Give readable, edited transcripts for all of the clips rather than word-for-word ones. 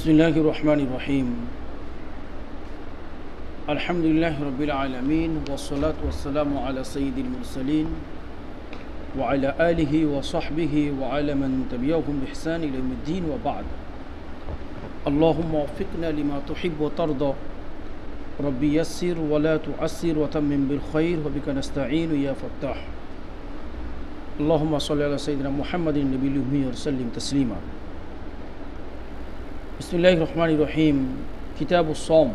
बिस्मिल्लाहिर रहमानिर रहीम अल्हम्दुलिल्लाहि रब्बिल आलमीन वस्सलातु वस्सलामु अला सय्यिदिल मुरसलीन व अला आलिहि व सहबिहि व अला मन तबिअहुम बिइहसान इला यौमिद्दीन व बाद अल्लाहुम्मा वफ़िक़ना लिमा तुहिब्बु व तर्दा रब्बी यस्सिर व ला तुअस्सिर व तम्मिम बिल खैर व बिका नस्तईनु या फत्ताह अल्लाहुम्मा सल्लि अला सय्यिदिना मुहम्मदिन नबिय्यिल उम्मी व सल्लिम तस्लीमा। बिस्मिल्लाहिर्रहमानिर्रहीम। किताबुस सौम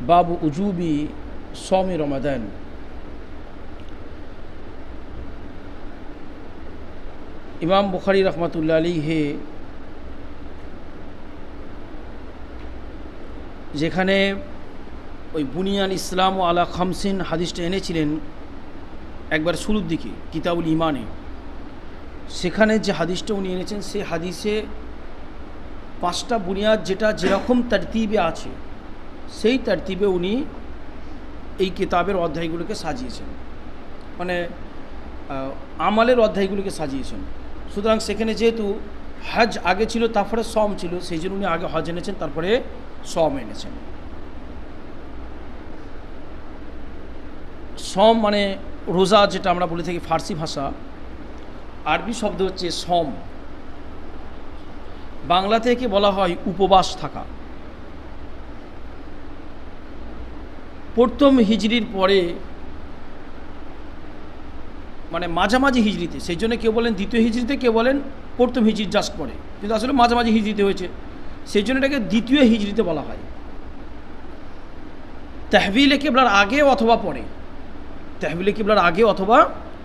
बाबु उजूबी सौम रमज़ान। इमाम बुखारी रहमतुल्लाह अलैहि যেখানে ওই বুনিয়াল ইসলাম ও আলা খামসিন হাদিসটা এনেছিলেন একবার শুরুর দিকে কিতাবুল ইমানে, সেখানে যে হাদিসটা উনি এনেছেন সেই হাদিসে পাঁচটা বুনিয়াদ যেটা যেরকম তারতিবে আছে সেই তারতিবে উনি এই কিতাবের অধ্যায়গুলোকে সাজিয়েছেন, মানে আমালের অধ্যায়গুলোকে সাজিয়েছেন। সুতরাং সেখানে যেহেতু হজ আগে ছিল তারপরে সম ছিল, সেই জন্য উনি আগে হজ এনেছেন তারপরে সম এনেছেন। সম মানে রোজা, যেটা আমরা বলে থাকি ফার্সি ভাষা, আরবি শব্দ হচ্ছে সম, বাংলা থেকে বলা হয় উপবাস থাকা। প্রথম হিজরির পরে মানে মাঝামাঝি হিজরিতে, সেই জন্য কেউ বলেন দ্বিতীয় হিজরিতে, কেউ বলেন প্রথম হিজরি জাস্ট পরে, কিন্তু আসলে মাঝামাঝি হিজরিতে হয়েছে, সেই জন্য এটাকে দ্বিতীয় হিজরিতে বলা হয়। তাহবিলে কিবলার আগে অথবা পরে, তাহবিলে কিবলার আগে অথবা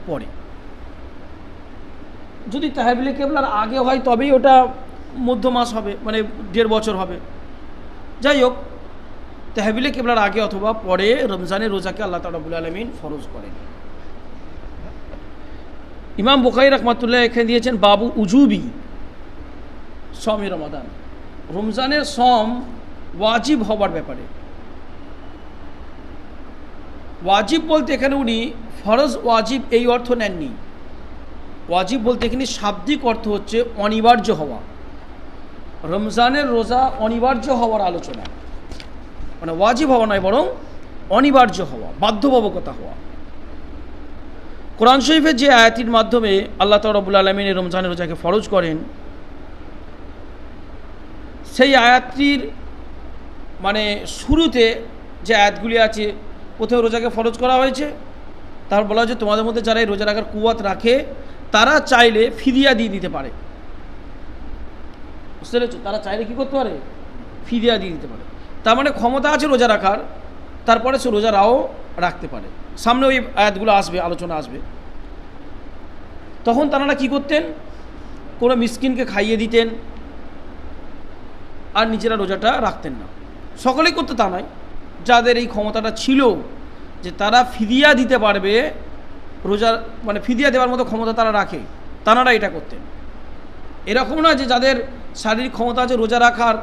পরে। যদি তাহবিলে কিবলার আগে হয় তবেই ওটা মধ্য মাস হবে, মানে 1.5 বছর হবে। যাই হোক, তাহবিলে কিবলার আগে অথবা পরে রমজানের রোজাকে আল্লাহ তাআলা রাব্বুল আলামিন ফরজ করেন। ইমাম বুখারী রাহমাতুল্লাহ এখানে দিয়েছেন বাবু উজুবি সওমি রমাদান, রমজানের সম ওয়াজিব হবার ব্যাপারে। ওয়াজিব বলতে এখানে উনি ফরজ ওয়াজিব এই অর্থ নেননি। ওয়াজিব বলতে এখানে শাব্দিক অর্থ হচ্ছে অনিবার্য হওয়া। রমজানের রোজা অনিবার্য হওয়ার আলোচনা, মানে ওয়াজিব হওয়া নয়, বরং অনিবার্য হওয়া, বাধ্যবাধকতা হওয়া। কোরআন শরীফের যে আয়াতির মাধ্যমে আল্লাহ তাআলা রাব্বুল আলামিন রমজানের রোজাকে ফরজ করেন, সেই আয়াতটির মানে শুরুতে যে আয়াতগুলি আছে, প্রথমে রোজাকে ফরজ করা হয়েছে, তারপর বলা হয়েছে তোমাদের মধ্যে যারা এই রোজা রাখার কুওয়াত রাখে তারা চাইলে ফিদিয়া দিয়ে দিতে পারে। বুঝতে পেরেছো? তারা চাইলে কী করতে পারে? ফিদিয়া দিয়ে দিতে পারে। তার মানে ক্ষমতা আছে রোজা রাখার, তারপরে সে রোজা রাও রাখতে পারে। সামনে ওই আয়াতগুলো আসবে, আলোচনা আসবে। তখন তারা কী করতেন? কোনো মিসকিনকে খাইয়ে দিতেন আর নিজেরা রোজাটা রাখতেন না। সকলেই করতে তা নয়, যাদের এই ক্ষমতাটা ছিল যে তারা ফিদিয়া দিতে পারবে, রোজা মানে ফিদিয়া দেওয়ার মতো ক্ষমতা তারা রাখে, তারা এটা করতেন। এরকম না যে যাদের শারীরিক ক্ষমতা আছে রোজা রাখার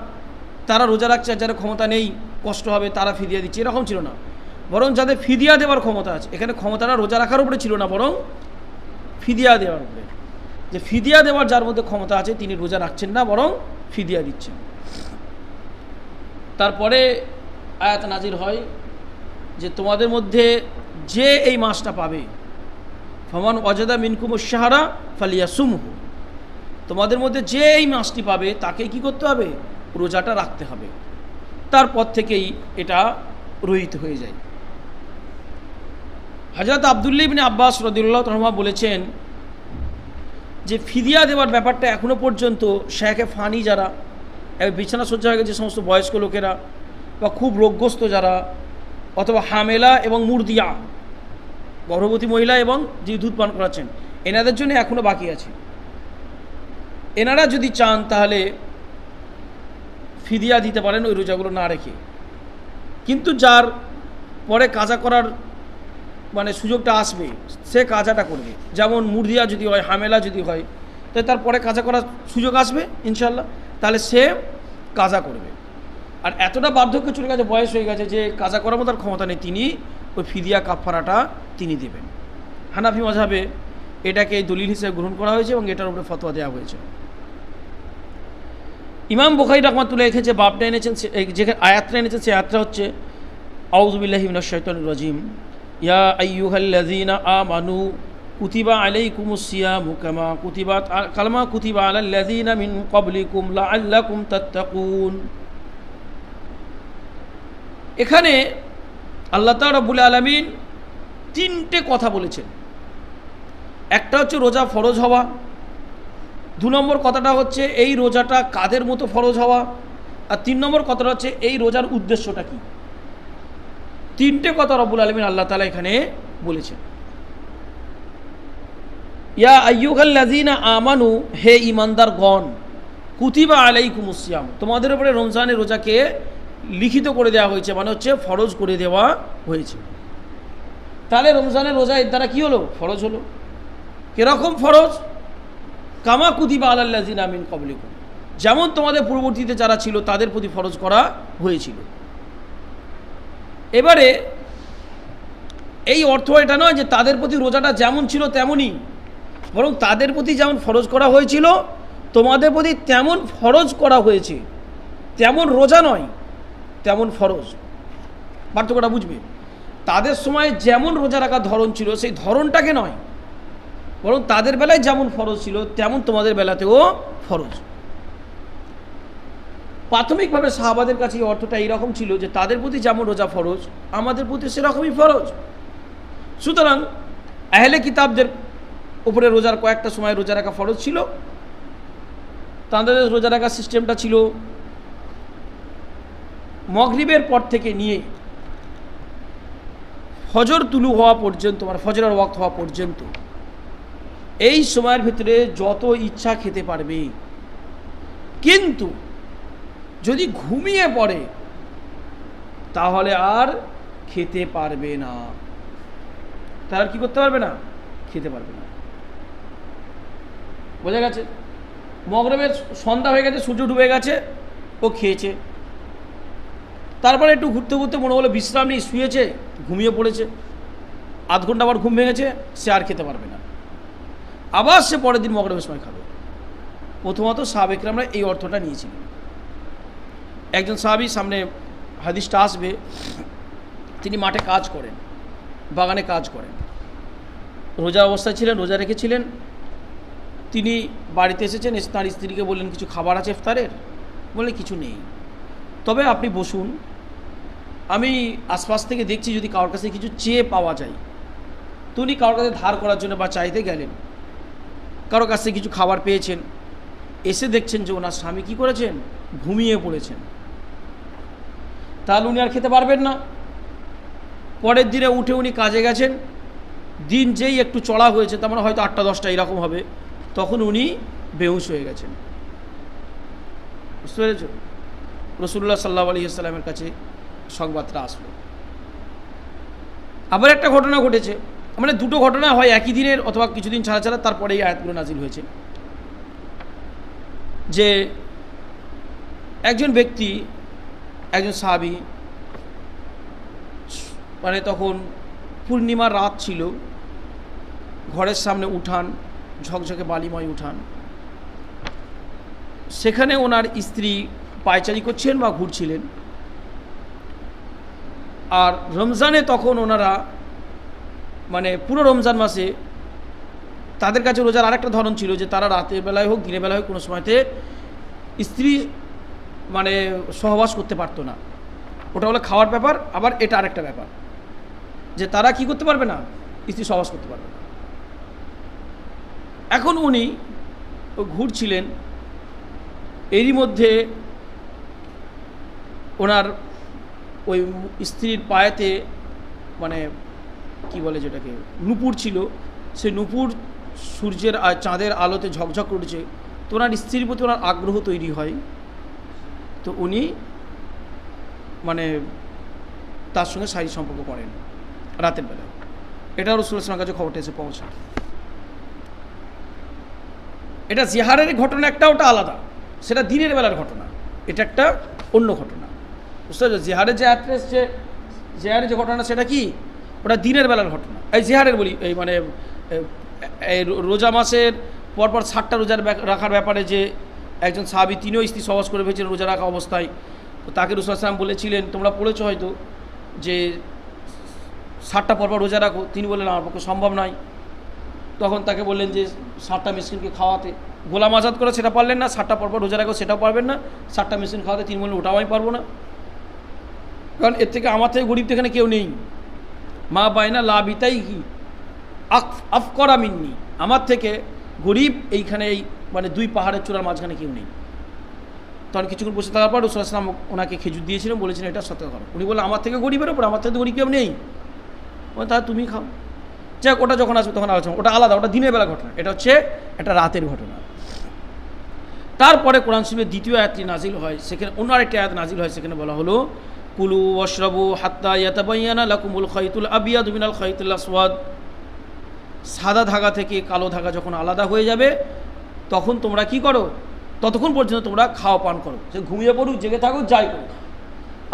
তারা রোজা রাখছে, আর যাদের ক্ষমতা নেই কষ্ট হবে তারা ফিদিয়া দিচ্ছে, এরকম ছিল না। বরং যাদের ফিদিয়া দেওয়ার ক্ষমতা আছে, এখানে ক্ষমতাটা রোজা রাখার উপরে ছিল না, বরং ফিদিয়া দেওয়ার উপরে। যে ফিদিয়া দেওয়ার যার মধ্যে ক্ষমতা আছে তিনি রোজা রাখছেন না, বরং ফিদিয়া দিচ্ছেন। তারপরে আয়াত নাজির হয় যে তোমাদের মধ্যে যে এই মাসটা পাবে, ফামান ওয়াজাদা মিনকুমুশ শাহরা ফালিয়াসুমহু, তোমাদের মধ্যে যে এই মাসটি পাবে তাকে কি করতে হবে? রোজাটা রাখতে হবে। তারপর থেকেই এটা রহিত হয়ে যায়। হযরত আব্দুল্লাহ ইবনে আব্বাস রাদিয়াল্লাহু তাআলা বলেছেন যে ফিদিয়া দেওয়ার ব্যাপারটা এখনও পর্যন্ত শেখে ফানি, যারা বিছানা সজ্জা হয়ে গেছে, যে সমস্ত বয়স্ক লোকেরা বা খুব রোগগ্রস্ত যারা, অথবা হামেলা এবং মুরদিয়া, গর্ভবতী মহিলা এবং যিনি দুধ পান করাচ্ছেন, এনাদের জন্য এখনও বাকি আছে। এনারা যদি চান তাহলে ফিদিয়া দিতে পারেন ওই রোজাগুলো না রেখে। কিন্তু যার পরে কাজা করার মানে সুযোগটা আসবে সে কাজাটা করবে। যেমন মুরদিয়া যদি হয়, হামেলা যদি হয়, তাই তারপরে কাজা করার সুযোগ আসবে ইনশাল্লাহ, তাহলে সে কাজা করবে। আর এতটা বার্ধক্য চলে গেছে, বয়স হয়ে গেছে যে কাজা করার মতো ক্ষমতা নেই, তিনি ওই ফিদিয়া কাফারাটা তিনি দেবেন। হানাফি মাযহাবে এটাকে দলিল হিসেবে গ্রহণ করা হয়েছে এবং এটার উপরে ফতোয়া দেওয়া হয়েছে। ইমাম বুখারী রাহমাতুল্লাহ লিখেছে বাবটা এনেছেন, যে আয়াতটা এনেছেন সেই আয়াতটা হচ্ছে আউযু বিল্লাহি মিনাশ শাইতানির রাজিম, ইয়া আইয়ুহাল্লাযীনা আমানু কুতিবা আলাইকুমুস সিয়ামু কামা কুতিবা আলাল্লাযীনা মিন ক্বাবলিকুম লাআল্লাকুম তাত্তাকুন। এখানে আল্লাহ তাআলা রাব্বুল আলামিন তিনটে কথা বলেছেন। একটা হচ্ছে রোজা ফরজ হওয়া, 2 নম্বর কথাটা হচ্ছে এই রোজাটা কাদের মতো ফরজ হওয়া, আর 3 নম্বর কথাটা হচ্ছে এই রোজার উদ্দেশ্যটা কি। তিনটে কথা রব্বুল আলামিন আল্লাহ তাআলা এখানে বলেছেন। ইয়া আইয়ুহাল্লাযীনা আমানু, হে ঈমানদারগণ, কুতিবা আলাইকুমুস সিয়াম, তোমাদের উপরে রমজানের রোজাকে লিখিত করে দেওয়া হয়েছে, মানে হচ্ছে ফরজ করে দেওয়া হয়েছে। তাহলে রমজানের রোজা এর দ্বারা কি হলো? ফরজ হলো। কিরকম ফরজ? কামা কুতিবা আলাল্লাযীনা মিন ক্বাবলিকুম, যেমন তোমাদের পূর্ববর্তীতে যারা ছিল তাদের প্রতি ফরজ করা হয়েছিল। এবারে এই অর্থ এটা নয় যে তাদের প্রতি রোজাটা যেমন ছিল তেমনই, বরং তাদের প্রতি যেমন ফরজ করা হয়েছিল তোমাদের প্রতি তেমন ফরজ করা হয়েছে। তেমন রোজা নয়, তেমন ফরজ। পার্থক্যটা বুঝবে। তাদের সময় যেমন রোজা রাখার ধরন ছিল সেই ধরনটাকে নয়, বরং তাদের বেলায় যেমন ফরজ ছিল তেমন তোমাদের বেলাতেও ফরজ। প্রাথমিকভাবে সাহাবাদের কাছে এই অর্থটা এইরকম ছিল যে তাদের প্রতি যেমন রোজা ফরজ আমাদের প্রতি সেরকমই ফরজ। সুতরাং আহলে কিতাবদের উপরে রোজার কয়েকটা সময় রোজা রাখা ফরজ ছিল। তাদের রোজা রাখার সিস্টেমটা ছিল মাগরিবের পর থেকে নিয়ে ফজর তুলু হওয়া পর্যন্ত, মানে ফজরের ওয়াক্ত হওয়া পর্যন্ত, এই সময়ের ভিতরে যত ইচ্ছা খেতে পারবে, কিন্তু যদি ঘুমিয়ে পড়ে তাহলে আর খেতে পারবে না। তার কি করতে পারবে না? খেতে পারবে না। বোঝা গেছে? মাগরিবের সন্ধ্যা হয়ে গেছে, সূর্য ডুবে গেছে, ও খেয়েছে, তারপরে একটু ঘুরতে ঘুরতে মনে হলো বিশ্রাম নেই, শুয়েছে, ঘুমিয়ে পড়েছে, আধ ঘন্টা আবার ঘুম ভেঙেছে, সে আর খেতে পারবে না। আবার সে পরের দিন মাগরিবের সময় খাবে। প্রথমত সাহাবায়ে কেরামরা এই অর্থটা নিয়েছিলেন। একজন সাহাবী, সামনে হাদিসটা আসবে, তিনি মাঠে কাজ করেন, বাগানে কাজ করেন, রোজা অবস্থায় ছিলেন, রোজা রেখেছিলেন। তিনি বাড়িতে এসেছেন, এসে তাঁর স্ত্রীকে বললেন কিছু খাবার আছে ইফতারের? বললেন কিছু নেই, তবে আপনি বসুন, আমি আশপাশ থেকে দেখছি যদি কারোর কাছে কিছু চেয়ে পাওয়া যায়। তো উনি কারোর কাছে ধার করার জন্য বা চাইতে গেলেন, কারোর কাছ থেকে কিছু খাবার পেয়েছেন, এসে দেখছেন যে ওনার স্বামী কী করেছেন? ঘুমিয়ে পড়েছেন। তাহলে উনি আর খেতে পারবেন না। পরের দিনে উঠে উনি কাজে গেছেন, দিন যেই একটু চড়া হয়েছে, তার মানে হয়তো 8টা-10টা এরকম হবে, তখন উনি বেহুশ হয়ে গেছেন। বুঝতে পেরেছ? রাসূলুল্লাহ সাল্লাল্লাহু আলাইহি ওয়াসাল্লামের কাছে সংবাদটা আসলো। আবার একটা ঘটনা ঘটেছে, মানে দুটো ঘটনা হয় একই দিনের অথবা কিছুদিন ছাড়া ছাড়া, তারপরে এই আয়াতগুলো নাজিল হয়েছে। যে একজন ব্যক্তি, একজন সাহাবী, মানে তখন পূর্ণিমার রাত ছিল, ঘরের সামনে উঠান, ঝকঝকে বালিময় উঠান, সেখানে ওনার স্ত্রী পায়চারি করছিলেন বা ঘুরছিলেন। আর রমজানে তখন ওনারা, মানে পুরো রমজান মাসে তাদের কাছে রোজার আরেকটা ধরন ছিল যে তারা রাতের বেলায় হোক দিনের বেলায় হোক কোনো সময়তে স্ত্রী মানে সহবাস করতে পারতো না। ওটা হলো খাওয়ার ব্যাপার। আবার এটা আরেকটা ব্যাপার যে তারা কি করতে পারবে না? স্ত্রী সহবাস করতে পারবে না। এখন উনি ঘুরছিলেন, এরই মধ্যে ওনার ওই স্ত্রীর পায়েতে, মানে কি বলে যেটাকে, নূপুর ছিল, সেই নূপুর সূর্যের আর চাঁদের আলোতে ঝকঝক করছে। তো ওনার স্ত্রীর প্রতি ওনার আগ্রহ তৈরি হয়। তো উনি মানে তার সঙ্গে শারীরিক সম্পর্ক করেন রাতের বেলায়। এটা রাসূলুল্লাহ সাল্লাল্লাহু আলাইহি ওয়াসাল্লামের কাছে খবরটা এসে পৌঁছায়। এটা জিহারের ঘটনা একটা, ওটা আলাদা, সেটা দিনের বেলার ঘটনা, এটা একটা অন্য ঘটনা। বুঝতে পারছো? জিহারের যে আয়াতটা এসছে, জিহারের যে ঘটনা সেটা কি? ওটা দিনের বেলার ঘটনা। এই জিহারের বলি, এই মানে এই রোজা মাসের পরপর 60টা রোজার রাখার ব্যাপারে যে একজন সাহাবী, তিনিও স্ত্রী সহবাস করে ফেলেছিলেন রোজা রাখা অবস্থায়। তো তাকে রাসূল সাল্লাল্লাহু আলাইহি ওয়াসাল্লাম বলেছিলেন, তোমরা পড়েছো হয়তো যে 7টা পরপর রোজা রাখো। তিনি বললেন আমার পক্ষে সম্ভব নয়। তখন তাকে বললেন যে 7টা মিসকিনকে খাওয়াতে, গোলাম আজাদ করে সেটা পারলেন না, 7টা পরপর রোজা রাখো সেটাও পারবেন না, 7টা মিসকিন খাওয়াতে তিনি বললেন ওটাও আমি পারবো না, কারণ এর থেকে আমার থেকে গরিব তো এখানে কেউ নেই। মা বাইনা লাবিতাই কি আফকরা মিন্নি, আমার থেকে গরিব এইখানে এই মানে 2 পাহাড়ের চূড়ার মাঝখানে কেউ নেই। তখন কিছুক্ষণ বসে থাকার পর রাসূল সাল্লাল্লাহু আলাইহি ওয়াসাল্লাম ওনাকে খেজুর দিয়েছিলেন, বলেছিলেন এটা সতর্ক করো। উনি বললেন আমার থেকে গরিবের ওপর, আমার থেকে গরিব কেউ নেই, তাহলে তুমি খাও। যাক, ওটা যখন আসবে তখন আলোচনা, ওটা আলাদা, ওটা দিনের বেলা ঘটনা, এটা হচ্ছে একটা রাতের ঘটনা। তারপরে কোরআন শরীফের দ্বিতীয় আয়াতটি নাজিল হয়, সেখানে অন্য আরেকটি আয়াত নাজিল হয়, সেখানে বলা হলো কুলু ওয়াশরাবু হাত্তা ইয়াতাবায়্যানা লাকুমুল খাইতুল আবিয়াদু মিনাল খাইতিল আসওয়াদ। সাদা ধাগা থেকে কালো ধাগা যখন আলাদা হয়ে যাবে তখন তোমরা কি করো, ততক্ষণ পর্যন্ত তোমরা খাওয়া পান করো, সে ঘুমিয়ে পড়ুক জেগে থাকুক যাই করো।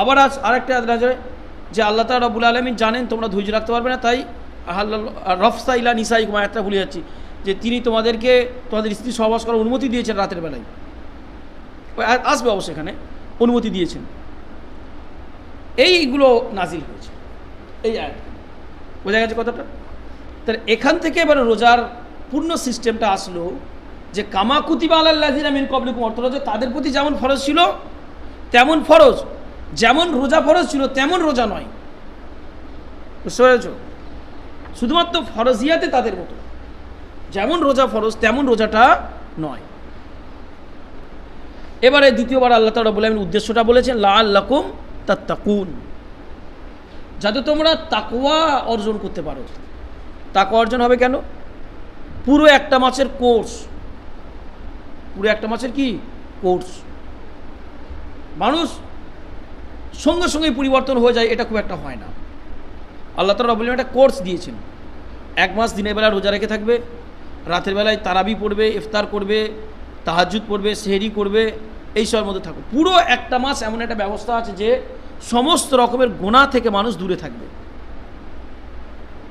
আবার আজ আরেকটা আয়াত নাজিল হয় যে আল্লাহ তাআলা রাব্বুল আলামিন জানেন তোমরা ধৈর্য রাখতে পারবে না, তাই রফসা ইলা নিসাইকুম আয়াতটা ভুলে যাচ্ছি, যে তিনি তোমাদেরকে তোমাদের স্ত্রী সহবাস করার অনুমতি দিয়েছেন রাতের বেলায়, আসবে অবশ্যই এখানে অনুমতি দিয়েছেন। এইগুলো নাজিল হয়েছে এই আয়াত, বোঝা গেছে কথাটা? তাহলে এখান থেকে এবার রোজার পূর্ণ সিস্টেমটা আসলো যে কামা কুতিবা আলাল্লাযিনা মিন ক্বাবলিকুম, অর্থাৎ তাদের প্রতি যেমন ফরজ ছিল তেমন ফরজ, যেমন রোজা ফরজ ছিল তেমন রোজা নয়, বুঝতে পেরেছ? শুধুমাত্র ফরজিয়াতে তাদের মতো, যেমন রোজা ফরজ তেমন রোজাটা নয়। এবারে দ্বিতীয়বার আল্লাহ তাআলা রাব্বুল আলামিন উদ্দেশ্যটা বলেছেন লাআল্লাকুম তাত্তাকুন, যাতে তোমরা তাকওয়া অর্জন করতে পারো। তাকওয়া অর্জন হবে কেন? পুরো একটা মাসের কোর্স, পুরো একটা মাসের কি কোর্স, মানুষ সঙ্গে সঙ্গে পরিবর্তন হয়ে যায়, এটা খুব একটা হয় না। আল্লাহ তাআলা রাব্বুল আলামিন একটা কোর্স দিয়েছেন, 1 মাস দিনের বেলা রোজা রেখে থাকবে, রাতের বেলায় তারাবি পড়বে, ইফতার করবে, তাহাজ্জুদ পড়বে, সেহরি করবে, এই সবের মধ্যে থাকবে। পুরো একটা মাস এমন একটা ব্যবস্থা আছে যে সমস্ত রকমের গুনাহ থেকে মানুষ দূরে থাকবে,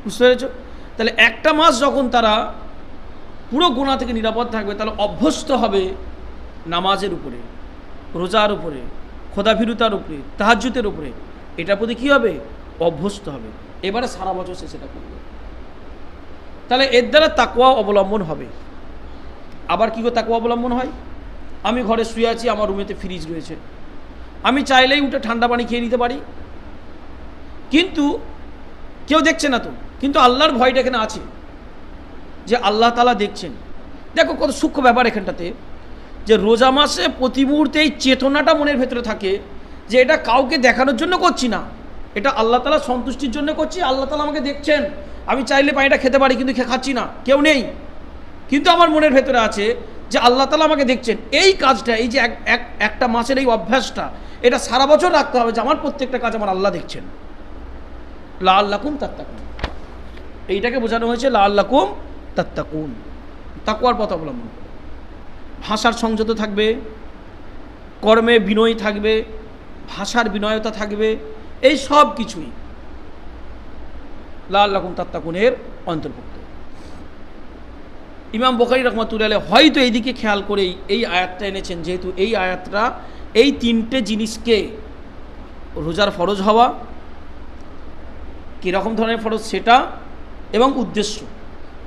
বুঝতে পেরেছ? তাহলে একটা মাস যখন তারা পুরো গুনাহ থেকে নিরাপদ থাকবে, তাহলে অভ্যস্ত হবে নামাজের উপরে, রোজার উপরে, খোদাফিরুতার উপরে, তাহাজ্জুদের উপরে, এটার প্রতি কী হবে? অভ্যস্ত হবে। এবারে সারা বছর সে সেটা করবে, তাহলে এর দ্বারা তাকওয়া অবলম্বন হবে। আবার কী করে তাকওয়া অবলম্বন হয়? আমি ঘরে শুয়ে আছি, আমার রুমেতে ফ্রিজ রয়েছে, আমি চাইলেই উঠে ঠান্ডা পানি খেয়ে নিতে পারি, কিন্তু কেউ দেখছে না তো, কিন্তু আল্লাহর ভয়টা এখানে আছে যে আল্লাহ তাআলা দেখছেন। দেখো কত সূক্ষ্ম ব্যাপার এখানটাতে, যে রোজা মাসে প্রতি মুহূর্তে এই চেতনাটা মনের ভেতরে থাকে যে এটা কাউকে দেখানোর জন্য করছি না, এটা আল্লাহ তাআলা সন্তুষ্টির জন্য করছি, আল্লাহ তাআলা আমাকে দেখছেন, আমি চাইলে পানিটা খেতে পারি কিন্তু খাচ্ছি না, কেউ নেই, কিন্তু আমার মনের ভেতরে আছে যে আল্লাহ তাআলা আমাকে দেখছেন। এই কাজটা, এই যে একটা মাসের এই অভ্যাসটা, এটা সারা বছর রাখতে হবে যে আমার প্রত্যেকটা কাজ আমার আল্লাহ দেখছেন। লাআল্লাকুম তাত্তাকুন, এইটাকে বোঝানো হয়েছে লাআল্লাকুম তাত্তাকুন, তাকওয়ার পথ অবলম্বন করে। ভাষার সংযত থাকবে, কর্মে বিনয় থাকবে, ভাষার বিনয়তা থাকবে, এই সব কিছুই লাআল্লাকুম তাত্তাকুনের অন্তর্ভুক্ত। ইমাম বুখারী রাহমাতুল্লাহ আলাইহি হয়তো এইদিকে খেয়াল করেই এই আয়াতটা এনেছেন, যেহেতু এই আয়াতটা এই 3টে জিনিসকে, রোজার ফরজ হওয়া, কীরকম ধরনের ফরজ সেটা, এবং উদ্দেশ্য,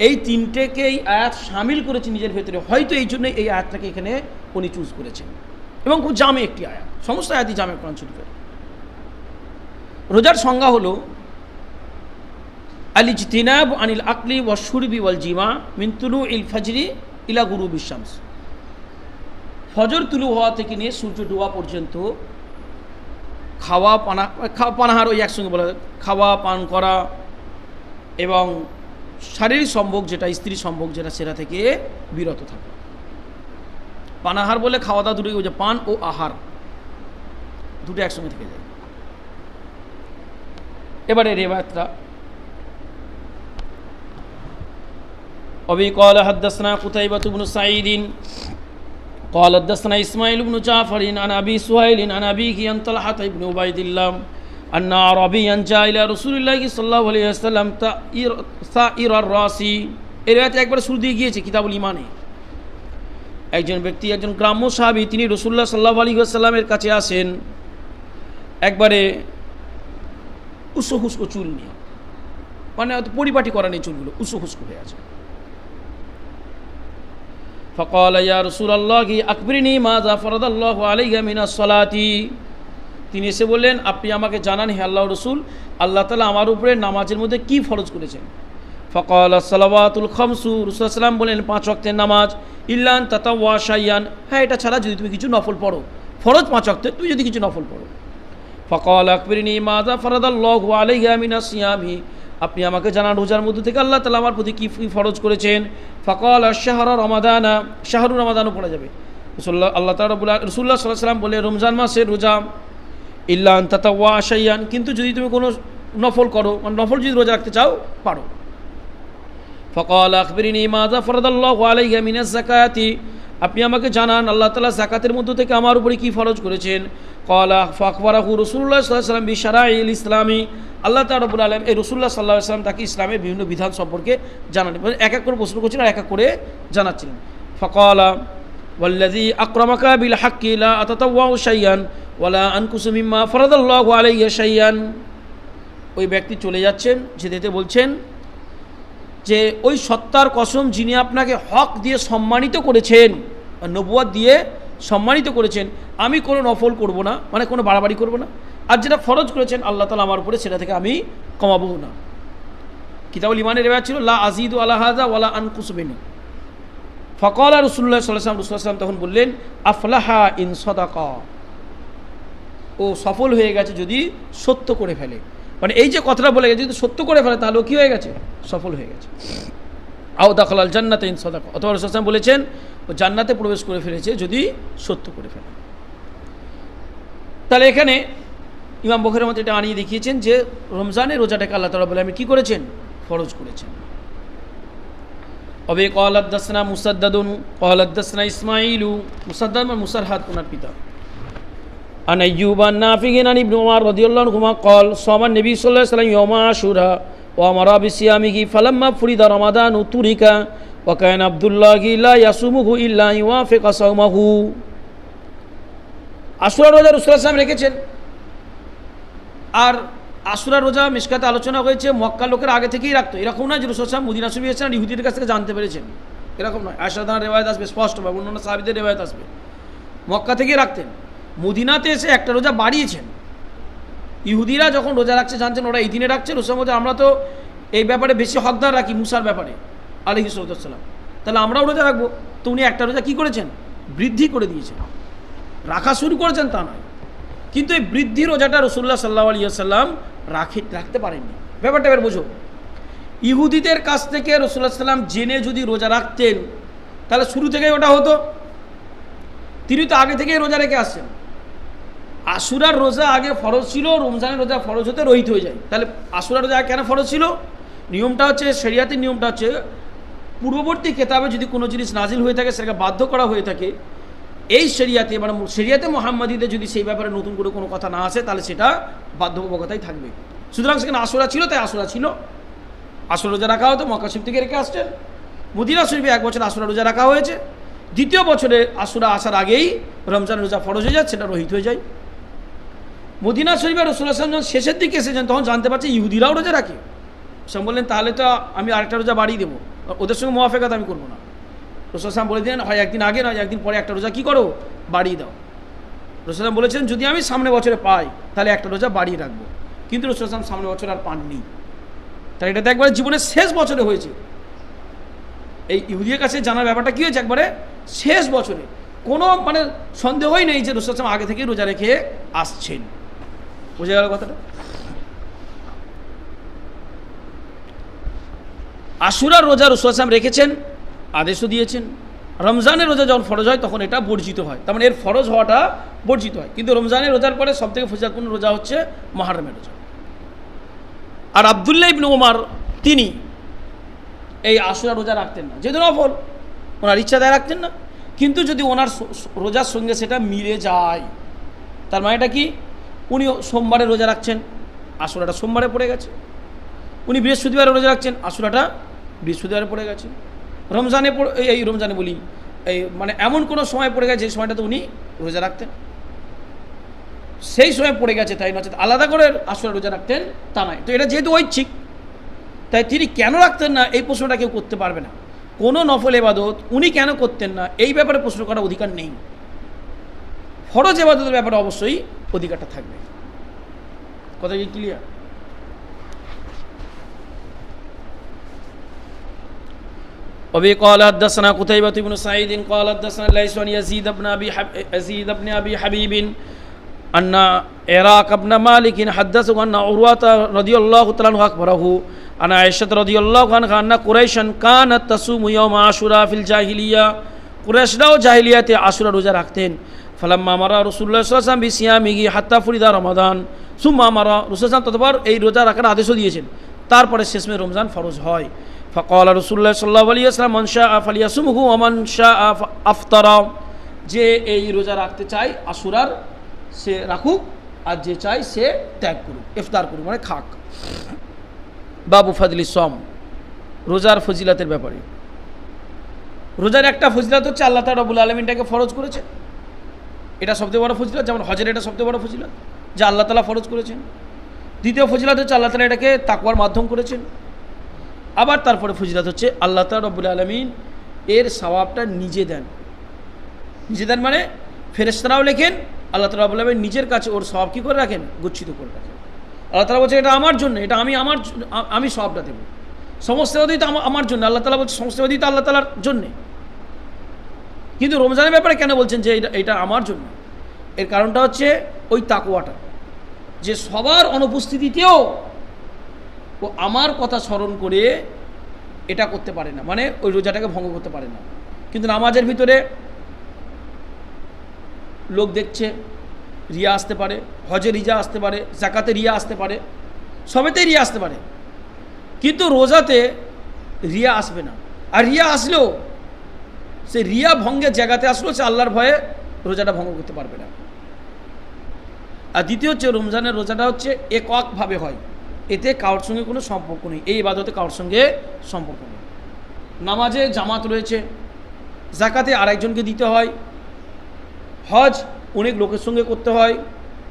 এই 3টেকে এই আয়াত শামিল করেছে নিজের ভেতরে, হয়তো এই জন্য এই আয়াতটাকে এখানে উনি চুজ করেছেন, এবং খুব জামে একটি আয়াত, সমস্ত আয়াতই জামে কোরআন শরীফের। রোজার সংজ্ঞা হলো আল-ইজতিনাব আনিল আকলি ওয়া শুরবি ওয়াল জিমা মিন তুলুইল ফাজরি ইলা গুরুবিশ শামস, ফজর তুলু হওয়া থেকে নিয়ে সূর্য ডোবা পর্যন্ত খাওয়া পানাহার, ওই একসঙ্গে বলা যায়, খাওয়া পান করা এবং শারীরিক সম্ভোগ যেটা, স্ত্রী সম্ভোগ যেটা, সেটা থেকে বিরত থাকা। পানাহার বলে খাওয়া দাওয়া দুটোই, যে পান ও আহার দুটো একসঙ্গে থেকে যায়। এবারে রিওয়ায়াতটা, أبي قال حدثنا قتيبة بن سعيد قال حدثنا إسماعيل بن جعفر عن أبي سهيل عن أبيه عن طلحة بن عبيد الله أن أعرابيا جاء إلى رسول الله صلى الله عليه وسلم ثائر الراس। এই রাতে একবার শুরু দিয়ে গিয়েছে কিতাবুল ইমানে। একজন ব্যক্তি, একজন গ্রাম্য সাহাবী, তিনি রাসূলুল্লাহ সাল্লাল্লাহু আলাইহি ওয়াসাল্লামের কাছে আসেন একবারে উস্কো খুস্কো চুল নিয়ে, মানে অত পরিপাটি করা নেই, চুলগুলো উস্কো খুস্কো হয়ে আছে। فقال يا رسول الله أخبرني ماذا فرض الله علي من الصلاة। তিনি এসে বললেন, আপনি আমাকে জানান হে আল্লাহর রাসূল, আল্লাহ তাআলা আমার উপরে নামাজের মধ্যে কি ফরজ করেছেন। فقال الصلوات الخمس, রাসূল সাল্লাল্লাহু আলাইহি ওয়াসাল্লাম বলেন 5 ওয়াক্তের নামাজ, ইল্লা আন তাতাওয়া শাইয়ান, হ্যাঁ এটা ছাড়া যদি তুমি কিছু নফল পড়ো, ফরজ 5 ওয়াক্তের, তুমি যদি কিছু নফল পড়ো। فقال أخبرني ماذا فرض الله علي من الصيام, আপনি আমাকে জানান রোজার মধ্যে থেকে আল্লাহ তাআলা আমার প্রতি কি ফরজ করেছেন। ফাকাল শাহরা রমাদানা, শাহরু রমাদানও পড়া যাবে। আল্লাহ তাআলা রাসূলুল্লাহ সাল্লাল্লাহু আলাইহি ওয়াসাল্লাম বলে রমজান মাসের রোজা, ইল্লা আন তাতাওয়া শাইয়ান, কিন্তু যদি তুমি কোনো নফল করো, মানে নফল যদি রোজা রাখতে চাও পারো। ফাকাল আখবিরনি মাযা ফারাদাল্লাহু আলাইয়া মিনাজ যাকাতি, আপনি আমাকে জানান আল্লাহ তাআলা যাকাতের মধ্য থেকে আমার উপরে কি ফরজ করেছেন। ক্বালা ফাকবারাহু রাসূলুল্লাহ সাল্লাল্লাহু আলাইহি ওয়াসাল্লাম বিশারাইল ইসলামি, আল্লাহ তাআলা রাব্বুল আলামিন এই রাসূলুল্লাহ সাল্লাল্লাহু আলাইহি ওয়াসাল্লাম তাকে ইসলামের বিভিন্ন বিধান সম্পর্কে জানান, এক এক করে প্রশ্ন করছিলেন আর এক এক করে জানাচ্ছিলেন। ফাকালা ওয়াল্লাযী আকরামাকা বিল হাক্কি লা আতাতাওয়াউ শাইয়ান ওয়ালা আনকুসু মিম্মা ফারাদাল্লাহু আলাইয়া শাইয়ান। ওই ব্যক্তি চলে যাচ্ছেন, যেতে বলছেন যে ওই সত্তার কসম যিনি আপনাকে হক দিয়ে সম্মানিত করেছেন, নবুয়ত দিয়ে সম্মানিত করেছেন, আমি কোনো নফল করব না, মানে কোনো বাড়াবাড়ি করব না, আর যেটা ফরজ করেছেন আল্লাহ তাআলা আমার উপরে সেটা থেকে আমি কমাবো না। কিতাবুল ইমানের রিওয়ায়াত ছিল লা আযীদু আলা হাযা ওয়ালা আনকুসু মিনহু। ফাকালা রাসূলুল্লাহ সাল্লাল্লাহু আলাইহি ওয়াসাল্লাম তখন বললেন আফলাহা ইন সাদাকা, ও সফল হয়ে গেছে যদি সত্য করে ফেলে, মানে এই যে কথাটা বলে গেছে যদি সত্য করে ফেলে তাহলে কি হয়ে গেছে, সফল হয়ে গেছে। আও দাখালাল জান্নাতে ইন সাদাকা, অথবা রাসূল সাল্লাল্লাহু আলাইহি ওয়াসাল্লাম বলেছেন ও জান্নাতে প্রবেশ করে ফেলেছে যদি সত্য করে ফেলে। তাহলে এখানে ইমাম বুখারীর মধ্যে এটা আনিয়ে দেখিয়েছেন যে রমজানের রোজাটাকে আল্লাহ তাআলা বলে আমি কি করেছেন, ফরজ করেছেন। অবে ক্বালা হাদাসনা মুসাদ্দাদুন ক্বালা হাদাসনা ইসমাঈলু, মুসাদ্দাদ মানে মুসারহাদ ওনার পিতা, আন আইয়ুব আন নাফি'in আন ইবনে উমর রাদিয়াল্লাহু আনহুমা ক্বাল সামান নবী সাল্লাল্লাহু আলাইহি ওয়াসাল্লাম ইয়াওমা আশুরা ওয়া আমারা বিসিয়ামিহি ফালাম্মা ফুরিদা রমাদানু তুরিকা ওয়া কানা আব্দুল্লাহি লা ইয়াসুমুহু ইল্লা ইওয়াফিকা সাওমাহু। আশুরা রোজা রাসূল সাল্লাল্লাহু আলাইহি ওয়াসাল্লাম রেখেছেন, আর আশুরা রোজা মিশকাতে আলোচনা হয়েছে মক্কা লোকের আগে থেকেই রাখতো, এরকম নয় যে রাসূল সাল্লাল্লাহু আলাইহি ওয়াসাল্লাম মদিনা শরীফে এসেছেন ইহুদিদের কাছ থেকে জানতে পেরেছেন, এরকম নয়। আয়েশা রাদিয়াল্লাহু আনহার রিওয়ায়াত আসবে স্পষ্টভাবে, অন্যান্য সাহাবীদের রিওয়ায়াত আসবে মক্কা থেকেই রাখতেন। মদিনাতে এসে একটা রোজা বাড়িয়েছেন, ইহুদিরা যখন রোজা রাখছে জানছেন ওরা এই দিনে রাখছে, রসুলের মধ্যে আমরা তো এই ব্যাপারে বেশি হকদার রাখি মুসার ব্যাপারে আলাইহিস সালাম, তাহলে আমরাও রোজা রাখবো। তো উনি একটা রোজা কী করেছেন, বৃদ্ধি করে দিয়েছেন, রাখা শুরু করেছেন তা নয়, কিন্তু এই বৃদ্ধি রোজাটা রাসূলুল্লাহ সাল্লাল্লাহু আলাইহি ওয়াসাল্লাম রাখতে পারেননি। ব্যাপারটা এবার বোঝো, ইহুদিদের কাছ থেকে রাসূলুল্লাহ সাল্লাম জেনে যদি রোজা রাখতেন তাহলে শুরু থেকেই ওটা হতো, তিনি তো আগে থেকেই রোজা রেখে আসছেন। আশুরার রোজা আগে ফরজ ছিল, রমজানের রোজা ফরজ হতে রহিত হয়ে যায়। তাহলে আশুরার রোজা কেন ফরজ ছিল, নিয়মটা হচ্ছে শরিয়াতের নিয়মটা হচ্ছে পূর্ববর্তী কেতাবে যদি কোনো জিনিস নাজিল হয়ে থাকে সেটাকে বাধ্য করা হয়ে থাকে, এই শরিয়াতে মানে শরিয়াতে মুহাম্মাদিতে যদি সেই ব্যাপারে নতুন করে কোনো কথা না আসে তাহলে সেটা বাধ্যবাধকতাই থাকবে। সুতরাং সেখানে আশুরা ছিল তাই আশুরা ছিল, আশুরা রোজা রাখা হতো, মক্কা শরীফ থেকে রেখে আসছেন। মদিনা শরীফে 1 বছর আশুরা রোজা রাখা হয়েছে, দ্বিতীয় বছরে আশুরা আসার আগেই রমজান রোজা ফরজ হয়ে যায়, সেটা রহিত হয়ে যায়। মদিনা শরীফে রাসূলুল্লাহ সাল্লাল্লাহু আলাইহি ওয়াসাল্লাম শেষের দিকে এসেছেন, তখন জানতে পারছে ইহুদিরাও রোজা রাখে। সব বললেন তাহলে তো আমি আরেকটা রোজা বাড়িয়ে দেবো, ওদের সঙ্গে মুওয়াফাকাত আমি করবো না। রাসূলুল্লাহ সাল্লাল্লাহু আলাইহি ওয়াসাল্লাম বলে দিলেন হয় একদিন আগে নয় একদিন পরে একটা রোজা কী করো, বাড়িয়ে দাও। রাসূলুল্লাহ সাল্লাল্লাহু আলাইহি ওয়াসাল্লাম বলেছেন যদি আমি সামনে বছরে পাই তাহলে একটা রোজা বাড়িয়ে রাখবো, কিন্তু রাসূলুল্লাহ সাল্লাল্লাহু আলাইহি ওয়াসাল্লাম সামনে বছর আর পাননি। তাই এটা তো একবারে জীবনের শেষ বছরে হয়েছে। এই ইহুদির কাছে জানার ব্যাপারটা কী হয়েছে, একবারে শেষ বছরে, কোনো মানে সন্দেহই নেই যে রাসূলুল্লাহ সাল্লাল্লাহু আলাইহি ওয়াসাল্লাম আগে থেকেই রোজা রেখে আসছেন। বুঝে গেল কথাটা। আশুরার রোজা রাসূলুল্লাহ সাল্লাল্লাহু আলাইহি ওয়াসাল্লাম রেখেছেন, আদেশও দিয়েছেন। রমজানের রোজা যখন ফরজ হয় তখন এটা বর্জিত হয়, তার মানে এর ফরজ হওয়াটা বর্জিত হয়। কিন্তু রমজানের রোজার পরে সবথেকে ফজিলতপূর্ণ রোজা হচ্ছে মুহররমের রোজা। আর আব্দুল্লাহ ইবনে উমর তিনি এই আশুরা রোজা রাখতেন না, যেহেতু নফল, ওনার ইচ্ছা দেয় রাখতেন না, কিন্তু যদি ওনার রোজার সঙ্গে সেটা মিলে যায় তার মানে এটা কি, উনি সোমবারে রোজা রাখছেন, আশুরাটা সোমবারে পড়ে গেছে। উনি বৃহস্পতিবারে রোজা রাখছেন, আশুরাটা বৃহস্পতিবারে পড়ে গেছে। রমজানে এই রমজানে বলি এই মানে এমন কোনো সময় পড়ে গেছে যে সময়টাতে উনি রোজা রাখতেন, সেই সময় পড়ে গেছে, তাই নচেত আলাদা করে আশুরা রোজা রাখতেন তা নয়। তো এটা যেহেতু ঐচ্ছিক, তাই তিনি কেন রাখতেন না এই প্রশ্নটা কেউ করতে পারবে না। কোনো নফল ইবাদত উনি কেন করতেন না এই ব্যাপারে প্রশ্ন করার অধিকার নেই। ফরজ ইবাদতের ব্যাপারে অবশ্যই অধিকারটা থাকবে। কথা কি ক্লিয়ার? وبه قال حدثنا قتيبة بن سعيد قال حدثنا الليث عن يزيد بن أبي حبيب أن عراق بن مالك حدثه أن عروة رضي الله تعالى عنه أخبره أن عائشة رضي الله عنها أن قريشا كانت تصوم يوم عاشوراء في الجاهلية قريشরাও জাহিলিয়াতে আশুরা রোজা রাখতেন। فلما أمر رسول الله صلى الله عليه وسلم بصيامه حتى فرض رمضان ثم أمر رسول الله ততবার এই রোজা রাখার আদেশও দিয়েছেন, তারপরে শেষমেশ রমজান ফরজ হয়। فقال رسول الله صلى الله عليه وسلم من شاء فليصمه ومن شاء فافطر, যে এই রোজা রাখতে চায় আশুরার সে রাখুক, আর যে চায় সে ত্যাগ করুক, ইফতার করুক মানে খাক। বাবু ফাদলি সম, রোজার ফজিলাতের ব্যাপারে। রোজার একটা ফজিলত হচ্ছে আল্লাহ তাআলা রব্বুল আলামিনটাকে ফরজ করেছে, এটা সবচেয়ে বড় ফজিলত। যেমন হজের এটা সবচেয়ে বড় ফজিলত যা আল্লাহ তাআলা ফরজ করেছেন। দ্বিতীয় ফজিলত হচ্ছে আল্লাহ তাআলা এটাকে তাকওয়ার মাধ্যম করেছেন। আবার তারপরে ফজিলত হচ্ছে আল্লাহ তাআলা রব্বুল আলামিন এর সওয়াবটা নিজে দেন। নিজে দেন মানে ফেরেশতারাও লেখেন, আল্লাহ তাআলা রব্বুল আলামিন নিজের কাছে ওর সওয়াব কী করে রাখেন? গচ্ছিত করে রাখেন। আল্লাহ তাআলা বলছে এটা আমার জন্য, এটা আমি সওয়াবটা দেবো। সমস্ত ইবাদতই তো আমার জন্য, আল্লাহ তাআলা বলছে সমস্ত ইবাদতই তো আল্লাহ তাআলার জন্যে। কিন্তু রমজানের ব্যাপারে কেন বলছেন যে এটা আমার জন্য? এর কারণটা হচ্ছে ওই তাকওয়াটা, যে সবার অনুপস্থিতিতেও ও আমার কথা স্মরণ করে এটা করতে পারে না, মানে ওই রোজাটাকে ভঙ্গ করতে পারে না। কিন্তু নামাজের ভিতরে লোক দেখছে, রিয়া আসতে পারে, হজে রিয়া আসতে পারে, জাকাতে রিয়া আসতে পারে, সবেতেই রিয়া আসতে পারে, কিন্তু রোজাতে রিয়া আসবে না। আর রিয়া আসলেও সে রিয়া ভঙ্গের জায়গাতে আসলেও সে আল্লাহর ভয়ে রোজাটা ভঙ্গ করতে পারবে না। আর দ্বিতীয় হচ্ছে রমজানের রোজাটা হচ্ছে এককভাবে হয়, এতে কারোর সঙ্গে কোনো সম্পর্ক নেই, এই ইবাদতে কারোর সঙ্গে সম্পর্ক নেই। নামাজে জামাত রয়েছে, জাকাতে আরেকজনকে দিতে হয়, হজ অনেক লোকের সঙ্গে করতে হয়,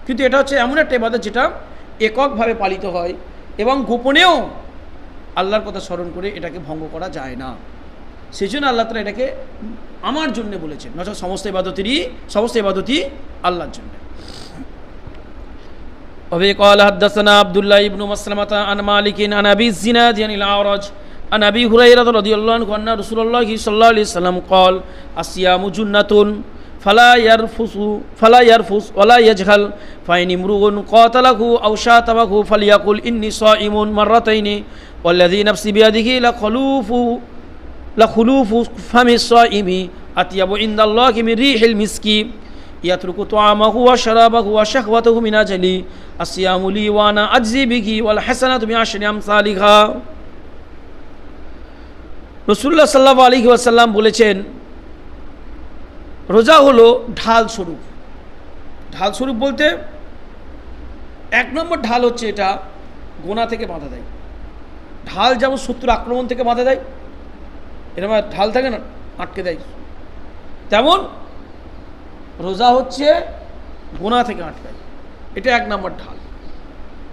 কিন্তু এটা হচ্ছে এমন একটা ইবাদত যেটা এককভাবে পালিত হয় এবং গোপনেও আল্লাহর কথা স্মরণ করে এটাকে ভঙ্গ করা যায় না। সেই জন্য আল্লাহ তাআলা এটাকে আমার জন্য বলেছেন, নচেৎ সমস্ত ইবাদতই আল্লাহর জন্য। وبه قال حدثنا عبد الله بن مسلمة عن مالك عن أبي الزناد عن الأعرج عن أبي هريرة رضي الله عنه أن رسول الله صلى الله عليه وسلم قال الصيام جنة فلا يرفث ولا يجهل فإن امرؤ قاتله أو شاتمه فليقل إني صائم مرتين والذي نفسي بيده لخلوف فم الصائم أطيب عند الله من ريح المسك يترك طعامه وشرابه وشهوته من أجل الصيام لي وأنا أجزي به والحسنة بعشر أمثالها। রাসূলুল্লাহ সাল্লাল্লাহু আলাইহি ওয়াসাল্লাম বলেছেন, রোজা হলো ঢাল স্বরূপ। ঢাল স্বরূপ বলতে এক নম্বর ঢাল হচ্ছে এটা গোনা থেকে বাধা দেয়। ঢাল যেমন শত্রুর আক্রমণ থেকে বাধা দেয়, এরকম ঢাল থাকে না, আটকে দেয়, তেমন রোজা হচ্ছে গোনা থেকে আটকায়, এটা এক নম্বর ঢাল।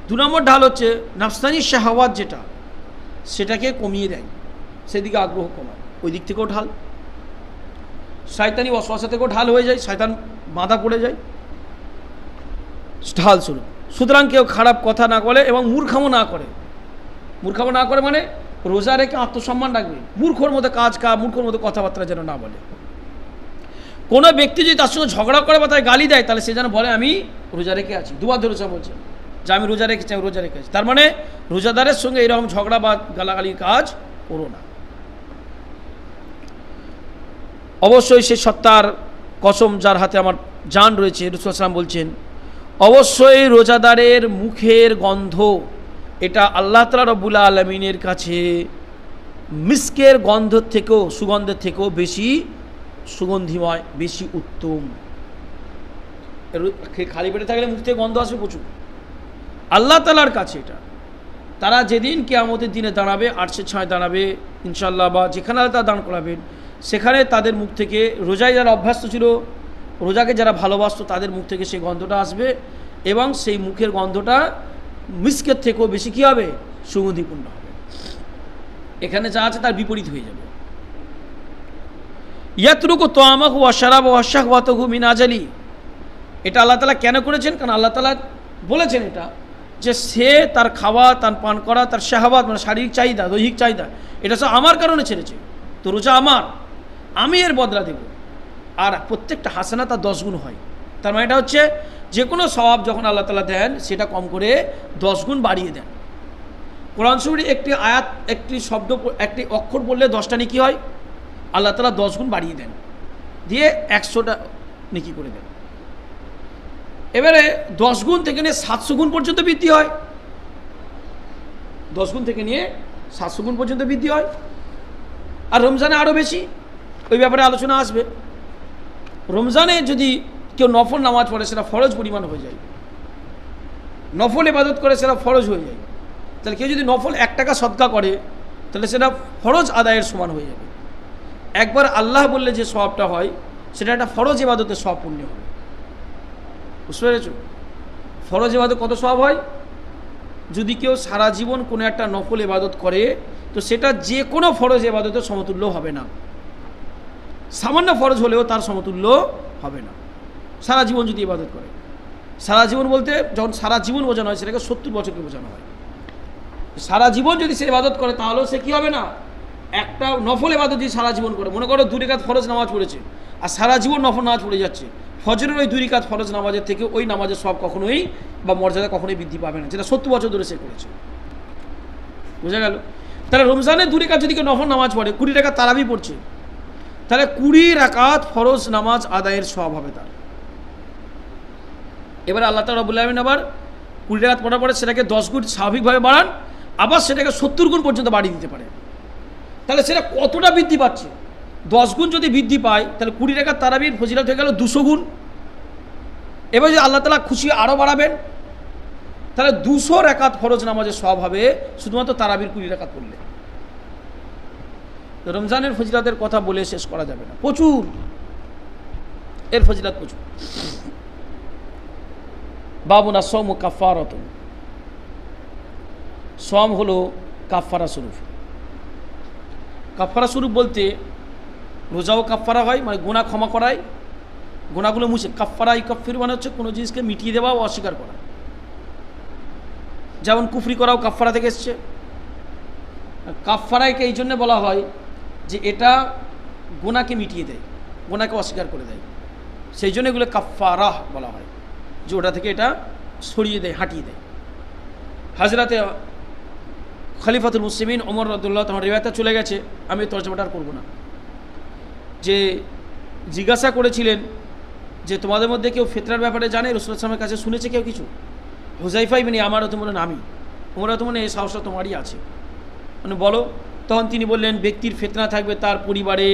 দু নম্বর ঢাল হচ্ছে নাফসানি শাহওয়াত, যেটা সেটাকে কমিয়ে দেয়, সেদিকে আগ্রহ কমায়, ওই দিক থেকেও ঢাল। শয়তানি ওয়াসওয়াসা থেকেও ঢাল হয়ে যায়, শয়তান বাঁধা পড়ে যায়, ঢাল স্বরূপ। সুতরাং কেউ খারাপ কথা না বলে এবং মূর্খামো না করে। মূর্খামো না করে মানে রোজা রেখে আত্মসম্মান রাখবে, মূর্খর মতো মূর্খর মতো কথাবার্তা যেন না বলে। কোনো ব্যক্তি যদি তার সঙ্গে ঝগড়া করে বা তাকে গালি দেয়, তাহলে সে যেন বলে আমি রোজা রেখে আছি, দুবার ধরে বলছে যে আমি রোজা রেখেছি, আমি রোজা রেখে আছি। তার মানে রোজাদারের সঙ্গে এরকম ঝগড়া বা গালাগালির কাজ করো না। অবশ্যই সে সত্তার কসম যার হাতে আমার জান রয়েছে, রাসূল সাল্লাল্লাহু আলাইহি ওয়াসাল্লাম বলছেন, অবশ্যই রোজাদারের মুখের গন্ধ এটা আল্লাহ তাআলা রব্বুল আলামিনের কাছে মিস্কের গন্ধের থেকেও, সুগন্ধের থেকেও বেশি সুগন্ধিময়, বেশি উত্তম। খালি পেটে থাকলে মুখ থেকে গন্ধ আসবে প্রচুর। আল্লাহ তাআলার কাছে এটা, তারা যেদিন কিয়ামতের দিনে দাঁড়াবে, আরশের ছায়ায় দাঁড়াবে ইনশাআল্লাহ, বা যেখানে তারা দাঁড় করাবেন, সেখানে তাদের মুখ থেকে রোজায় যারা অভ্যস্ত ছিল, রোজাকে যারা ভালোবাসত, তাদের মুখ থেকে সেই গন্ধটা আসবে এবং সেই মুখের গন্ধটা মিস্কের থেকেও বেশি কী হবে, সুগন্ধিপূর্ণ হবে। এখানে যা আছে তার বিপরীত হয়ে যাবে। ইয়াতরুকু তাআমাহু ওয়া শারাবাহু ওয়া শাহওয়াতাহু মিন আজালি, এটা আল্লাহ তাআলা কেন করেছেন? কারণ আল্লাহ তাআলা বলেছেন এটা যে সে তার খাওয়া, তার পান করা, তার শাহওয়াত মানে শারীরিক চাহিদা, দৈহিক চাহিদা, এটা সব আমার কারণে ছেড়েছে। তো রোজা আমার, আমি এর বদলা দেব। আর প্রত্যেকটা হাসানা তার 10 গুণ হয়। তার মানে এটা হচ্ছে যে কোনো সওয়াব যখন আল্লাহ তাআলা দেন সেটা কম করে 10 গুণ বাড়িয়ে দেন। কোরআন শরীফে একটি আয়াত, একটি শব্দ, একটি অক্ষর বললে 10টা নেকি হয়, আল্লাহ তাআলা 10 গুণ বাড়িয়ে দেন, দিয়ে 100টা নেকি করে দেন। এবারে 10 গুণ থেকে নিয়ে 700 গুণ পর্যন্ত বৃদ্ধি হয়। 10 গুণ থেকে নিয়ে 700 গুণ পর্যন্ত বৃদ্ধি হয়। আর রমজানে আরও বেশি, ওই ব্যাপারে আলোচনা আসবে। রমজানে যদি কেউ নফল নামাজ পড়ে সেটা ফরজ পরিমাণ হয়ে যায়, নফল ইবাদত করে সেটা ফরজ হয়ে যায়। তাহলে কেউ যদি নফল 1 টাকা সদকা করে তাহলে সেটা ফরজ আদায়ের সমান হয়ে যাবে। একবার আল্লাহ বললে যে সওয়াবটা হয় সেটা একটা ফরজ ইবাদতের সওয়াব পুণ্য হবে। বুঝতে পেরেছ? ফরজ ইবাদত কত সওয়াব হয়? যদি কেউ সারা জীবন কোনো একটা নফল ইবাদত করে তো সেটা যে কোনো ফরজ ইবাদতের সমতুল্য হবে না। সামান্য ফরজ হলেও তার সমতুল্য হবে না সারা জীবন যদি ইবাদত করে। সারা জীবন বলতে যখন সারা জীবন বোঝানো হয় সেটাকে 70 বছরকে বোঝানো হয়। সারা জীবন যদি সে ইবাদত করে তাহলেও সে কী হবে না, একটা নফল ইবাদত যদি সারা জীবন করে, মনে করো 2 রাকাত ফরজ নামাজ পড়েছে আর সারা জীবন নফল নামাজ পড়ে যাচ্ছে, ফজরের ওই 2 রাকাত ফরজ নামাজের থেকে ওই নামাজের সব কখনোই বা মর্যাদা কখনোই বৃদ্ধি পাবে না, যেটা 70 বছর ধরে সে করেছে। বোঝা গেল? তাহলে রমজানে 2 রাকাত যদি কেউ নফল নামাজ পড়ে, 20 রাকাত তারাবি পড়ছে, তাহলে 20 রাকাত ফরজ নামাজ আদায়ের সওয়াব হবে তার। এবার আল্লাহ তাআলা রাব্বুল আলামিন আবার 20 রাকাত পড়ার পরে সেটাকে 10 গুণ স্বাভাবিকভাবে বাড়ান, আবার সেটাকে 70 গুণ পর্যন্ত বাড়িয়ে দিতে পারে। তাহলে সেটা কতটা বৃদ্ধি পাচ্ছে? 10 গুণ যদি বৃদ্ধি পায় তাহলে 20 রাকাত তারাবির ফজিলত হয়ে গেল 200 গুণ। এবার যদি আল্লাহ তাআলা খুশি আরও বাড়াবেন তাহলে 200 রাকাত ফরজ নামাজের সওয়াব হবে শুধুমাত্র তারাবির 20 রাকাত পড়লে। রমজানের ফজিলতের কথা বলে শেষ করা যাবে না, প্রচুর এর ফজিলত প্রচুর। বাবুন আস-সাওমু কাফফারাতুন, সওম হলো কাফফারা স্বরূপ। কাফফারা স্বরূপ বলতে রোজাও কাফফারা হয়, মানে গুনাহ ক্ষমা করায়, গুনাহগুলো মুছে। কাফফারা ইকাফির মানে হচ্ছে কোনো জিনিসকে মিটিয়ে দেওয়া ও অস্বীকার করা। যেমন কুফরি করাও কাফফারা থেকে এসছে। কাফফারাকে এই জন্য বলা হয় যে এটা গুনাহকে মিটিয়ে দেয়, গুনাহকে অস্বীকার করে দেয়, সেই জন্য এগুলো কাফফারা বলা হয়, যে ওটা থেকে এটা সরিয়ে দেয়, হাঁটিয়ে দেয়। হাজরাতে খলিফাতুল মুসলিমিন ওমর রাদিয়াল্লাহু তাআলা রিওয়ায়াতে চলে গেছে, আমি তরজমাটা আর করব না, যে জিজ্ঞাসা করেছিলেন যে তোমাদের মধ্যে কেউ ফিতরার ব্যাপারে জানে? রাসূলুল্লাহ সাল্লাল্লাহু আলাইহি ওয়াসাল্লামের কাছে শুনেছে কেউ কিছু? হুযায়ফা ইবনে আমারও তো বলেন আমি। ওমরা তো মনে এই সাহসটা তোমারই আছে, মানে বলো। তখন তিনি বললেন ব্যক্তির ফিতনা থাকবে তার পরিবারে,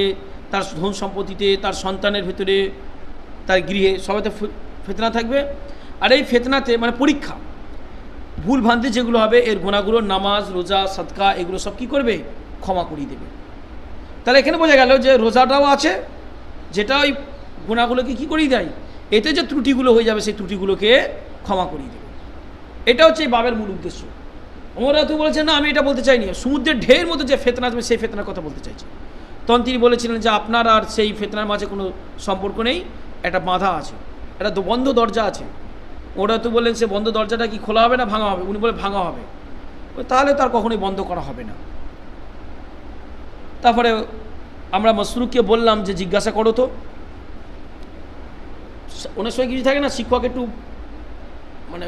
তার ধন সম্পত্তিতে, তার সন্তানের ভিতরে, তার গৃহে, সবাইতে ফিতনা থাকবে। আর এই ফিতনাতে মানে পরীক্ষা, ভুল ভ্রান্তি যেগুলো হবে এর গুনাহগুলো নামাজ, রোজা, সাদকা এগুলো সব কী করবে? ক্ষমা করিয়ে দেবে। তাহলে এখানে বোঝা গেল যে রোজাটাও আছে যেটা ওই গুনাহগুলোকে কী করিয়ে দেয়, এতে যে ত্রুটিগুলো হয়ে যাবে সেই ত্রুটিগুলোকে ক্ষমা করিয়ে দেবে। এটা হচ্ছে এই বাবের মূল উদ্দেশ্য। ওমর রাদিয়াল্লাহু বলেছেন না, আমি এটা বলতে চাইনি, সমুদ্রের ঢেউয়ের মতো যে ফিতনা আসবে সেই ফিতনার কথা বলতে চাইছি। তখন তিনি বলেছিলেন যে আপনার আর সেই ফিতনার মাঝে কোনো সম্পর্ক নেই, একটা বাধা আছে, একটা বন্ধ দরজা আছে। ওরা তো বললেন সে বন্ধ দরজাটা কি খোলা হবে না ভাঙা হবে? উনি বলে ভাঙা হবে। তাহলে তার কখনোই বন্ধ করা হবে না। তারপরে আমরা মাসরুককে বললাম যে জিজ্ঞাসা করো তো, ওনার সঙ্গে কিছু থাকে না, শিক্ষক একটু মানে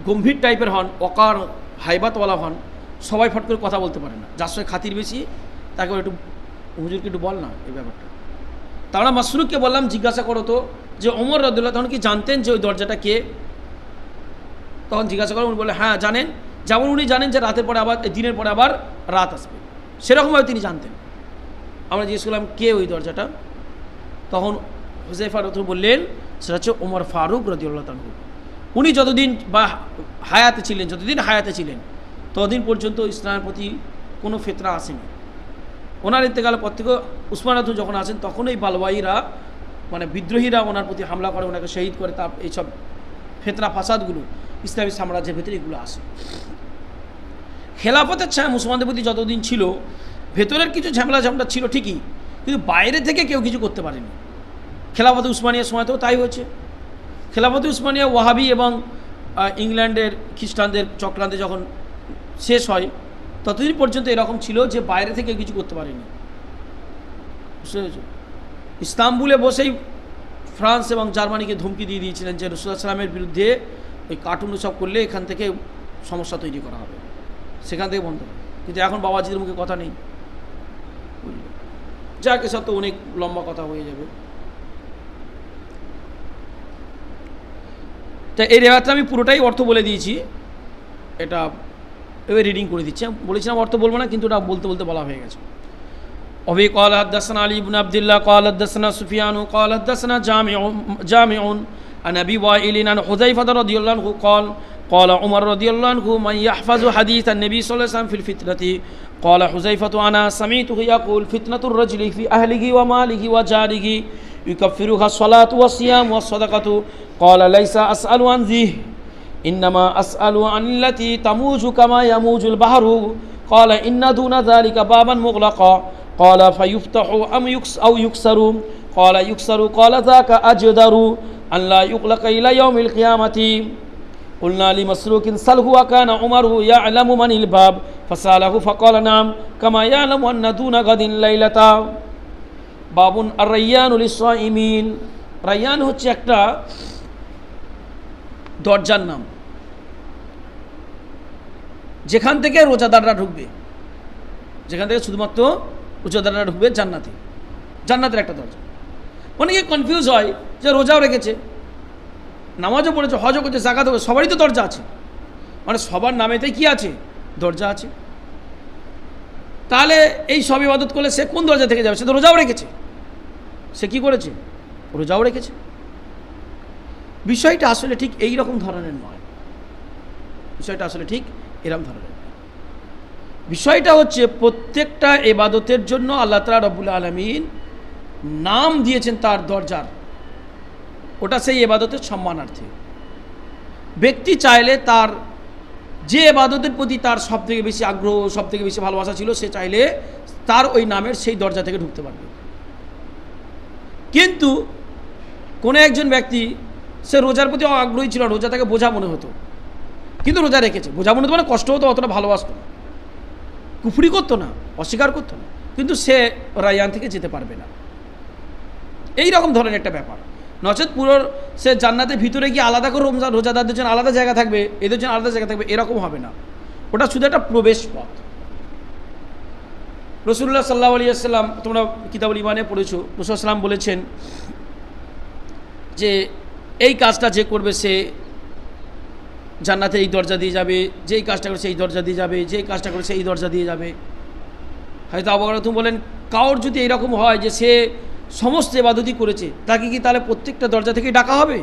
গম্ভীর টাইপের হন, অকার হাইবাতওয়ালা হন, সবাই ফট করে কথা বলতে পারে না, যার সঙ্গে খাতির বেশি তাকে একটু হুজুরকে একটু বল না এই ব্যাপারটা। তা আমরা মাসরুককে বললাম জিজ্ঞাসা করো তো যে ওমর রাদিয়াল্লাহু তখন কি জানতেন যে ওই দরজাটা কে? তখন জিজ্ঞাসা করেন, উনি বলে হ্যাঁ জানেন। যেমন উনি জানেন যে রাতের পরে আবার দিনের পরে আবার রাত আসবে, সেরকমভাবে তিনি জানতেন। আমরা জিজ্ঞেস করলাম কে ওই দরজাটা? তখন হুযায়ফা রাদিয়াল্লাহু বললেন সেটা হচ্ছে ওমর ফারুক রাদিয়াল্লাহু তাআলা। উনি যতদিন বা হায়াতে ছিলেন, যতদিন হায়াতে ছিলেন ততদিন পর্যন্ত ইসলামের প্রতি কোনো ফিতনা আসেনি। ওনার ইন্তেকালের পর থেকে উসমান রাতুন যখন আসেন তখন এই বালওয়াইরা মানে বিদ্রোহীরা ওনার প্রতি হামলা করে, ওনাকে শহীদ করে, তার এইসব ফেতনা ফাসাদগুলো ইসলামী সাম্রাজ্যের ভেতরে এগুলো আসে। খেলাফতের ছায়া মুসলমানদের প্রতি যতদিন ছিল, ভেতরের কিছু ঝামেলা ছিল ঠিকই, কিন্তু বাইরে থেকে কেউ কিছু করতে পারেনি। খেলাফতে উসমানিয়ার সময়তেও তাই হয়েছে। খেলাফতে উসমানিয়া ওয়াহাবি এবং ইংল্যান্ডের খ্রিস্টানদের চক্রান্তে যখন শেষ হয় ততদিন পর্যন্ত এরকম ছিল যে বাইরে থেকে কিছু করতে পারেনি। বুঝতে পেরেছ? ইস্তাম্বুলে বসেই ফ্রান্স এবং জার্মানিকে ধমকি দিয়ে দিয়েছিলেন যে রাসূলুল্লাহ সাল্লাল্লাহু আলাইহি ওয়াসাল্লামের বিরুদ্ধে ওই কার্টুন সব করলে এখান থেকে সমস্যা তৈরি করা হবে, সেখান থেকে বন্ধ হবে। কিন্তু এখন বাবাজিদের মুখে কথা নেই। যাক, এসব তো অনেক লম্বা কথা হয়ে যাবে। তা এই রেওয়ায়তটা আমি পুরোটাই অর্থ বলে দিয়েছি, এটা এবার রিডিং করে দিচ্ছি। বলেছিলাম অর্থ বলবো না, কিন্তু ওটা বলতে বলতে বলা হয়ে গেছে। অবি قال حدثنا علي بن عبد الله قال حدثنا سفيان قال حدثنا جامع عن ابي وائل عن حذيفه رضي الله عنه قال قال عمر رضي الله عنه من يحفظ حديث النبي صلى الله عليه وسلم في الفتنه قال حذيفه انا سمعته يقول فتنه الرجل في اهله وماله وجاره يكفرها الصلاه والصيام والصدقه قال ليس اسال عن ذي انما اسال عن التي تموج كما يموج البحر قال ان دون ذلك بابا مغلقا قال فيفتح أو يكسر قال يكسر قال ذاك أجدر أن لا يغلق إلى يوم القيامة قلنا لمسروق سله وكان عمر يعلم من الباب فسأله فقال نعم كما يعلم أن دون غد ليلة باب الريان للصائمين রায়ান হচ্ছে একটা দরজার নাম, যেখান থেকে রোজাদাররা ঢুকবে, যেখান থেকে শুধুমাত্র রোজাদাররা ঢুকবে জান্নাতে, জান্নাতের একটা দরজা। অনেকে কনফিউজ হয় যে রোজাও রেখেছে, নামাজও পড়েছে, হজও করছে, যাকাতও করছে, সবারই তো দরজা আছে, মানে সবার নামেতেই কি আছে? দরজা আছে। তাহলে এই সব ইবাদত করলে সে কোন দরজা থেকে যাবে? সে তো রোজাও রেখেছে, সে কি করেছে? রোজাও রেখেছে। বিষয়টা আসলে ঠিক এই রকম ধরনের নয়, বিষয়টা আসলে ঠিক এরকম ধরনের। বিষয়টা হচ্ছে প্রত্যেকটা ইবাদতের জন্য আল্লাহ তাআলা রব্বুল আলামিন নাম দিয়েছেন তার দরজার, ওটা সেই ইবাদতের সম্মানার্থে। ব্যক্তি চাইলে তার যে ইবাদতের প্রতি তার সবথেকে বেশি আগ্রহ, সবথেকে বেশি ভালোবাসা ছিল, সে চাইলে তার ওই নামের সেই দরজা থেকে ঢুকতে পারবে। কিন্তু কোনো একজন ব্যক্তি সে রোজার প্রতি আগ্রহী ছিল, রোজা তাকে বোঝা মনে হতো, কিন্তু রোজা রেখেছে, বোঝা মনে হতো মানে কষ্ট হতো, অতটা ভালোবাসতো না, কুফরি করতো না, অস্বীকার করতো না, কিন্তু সে রায়ান থেকে যেতে পারবে না। এই রকম ধরনের একটা ব্যাপার। নচেত পুরো সে জান্নাতের ভিতরে গিয়ে আলাদা করে রোজাদারদের জন্য আলাদা জায়গা থাকবে, এদের জন্য আলাদা জায়গা থাকবে, এরকম হবে না। ওটা শুধু একটা প্রবেশ পথ। রাসূলুল্লাহ সাল্লাল্লাহু আলাইহি ওয়াসাল্লাম, তোমরা কিতাবুল ঈমানে পড়েছো, রাসূল সাল্লাল্লাহু আলাইহি ওয়াসাল্লাম বলেছেন যে এই কাজটা যে করবে সে জান্নাতে এই দরজা দিয়ে যাবে, যেই কাজটা করে সেই দরজা দিয়ে যাবে, যেই কাজটা করে সেই দরজা দিয়ে যাবে। হয়তো আবু বকর বলেন, কাউর যদি এরকম হয় যে সে সমস্ত ইবাদতই করেছে, তাকে কি তাহলে প্রত্যেকটা দরজা থেকেই ডাকা হবে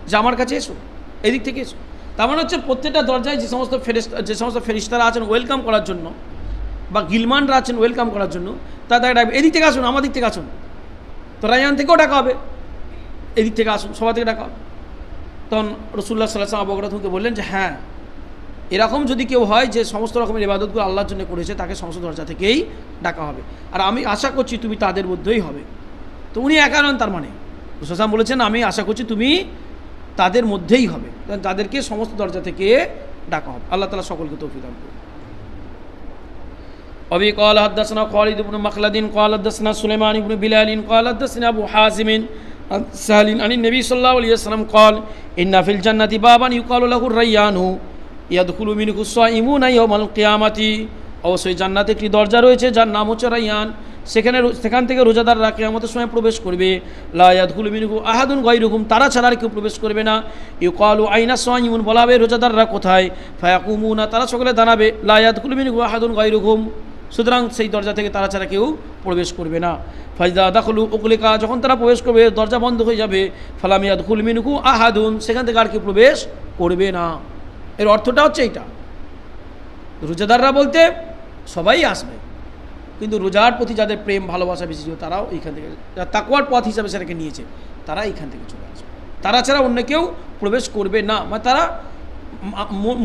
যে আমার কাছে এসো, এদিক থেকে এসো? তার মানে হচ্ছে প্রত্যেকটা দরজায় যে সমস্ত ফেরেশতারা আছেন ওয়েলকাম করার জন্য, বা গিলমানরা আছেন ওয়েলকাম করার জন্য, তাকে ডাকবে এদিক থেকে আসুন, আমার দিক থেকে আসুন। তো রায়ান থেকেও ডাকা হবে, এদিক থেকে আসুন, সবার থেকে ডাকা হবে। তখন রাসূলুল্লাহ সাল্লাল্লাহু আলাইহি ওয়াসাল্লাম আবু বকরকে বললেন যে হ্যাঁ, এরকম যদি কেউ হয় যে সমস্ত রকমের ইবাদতগুলো আল্লাহর জন্য করেছে, তাকে সমস্ত দরজা থেকেই ডাকা হবে, আর আমি আশা করছি তুমি তাদের মধ্যেই হবে। তো উনি একা নন, তার মানে রাসূল সাল্লাল্লাহু আলাইহি ওয়াসাল্লাম বলেছেন আমি আশা করছি তুমি তাদের মধ্যেই হবে, তাদেরকে সমস্ত দরজা থেকে ডাকা হবে। আল্লাহ তাআলা সকলকে তৌফিক দান করুন। أبي قال حدثنا خالد بن مخلد قال حدثنا سليمان بن بلال قال حدثنا أبو حازم عن سهل عن النبي صلى الله عليه وسلم قال إن في الجنة بابا يقال له الريان يدخل منه الصائمون يوم القيامة। অবশ্যই জান্নাতে একটি দরজা রয়েছে যার নাম হচ্ছে রায়্যান, সেখান থেকে রোজাদাররা কিয়ামতের সময় প্রবেশ করবে। লা ইয়াদখুলু মিনহু আহাদুন গায়রুহুম, তারা ছাড়া আর কেউ প্রবেশ করবে না। ইউকালু আইনা সাইমুন, বলা হবে রোজাদাররা কোথায়? ফায়াকুমুনা, তারা সকলে দাঁড়াবে। লা ইয়াদখুলু মিনহু আহাদুন গায়রুহুম, সুতরাং সেই দরজা থেকে তারা ছাড়া কেউ প্রবেশ করবে না। ফাইদা দাখলু উগলিকা, যখন তারা প্রবেশ করবে দরজা বন্ধ হয়ে যাবে। ফালাম ইয়াদখুল মিনহু আহাদুন, সেখান থেকে আর কেউ প্রবেশ করবে না। এর অর্থটা হচ্ছে এইটা, রোজাদাররা বলতে সবাই আসবে, কিন্তু রোজার প্রতি যাদের প্রেম ভালোবাসা বেশি ছিল তারাও এইখান থেকে, যারা তাকওয়ার পথ হিসাবে সেটাকে নিয়েছে, তারা এইখান থেকে চলে আসবে। তারা ছাড়া অন্য কেউ প্রবেশ করবে না, মানে তারা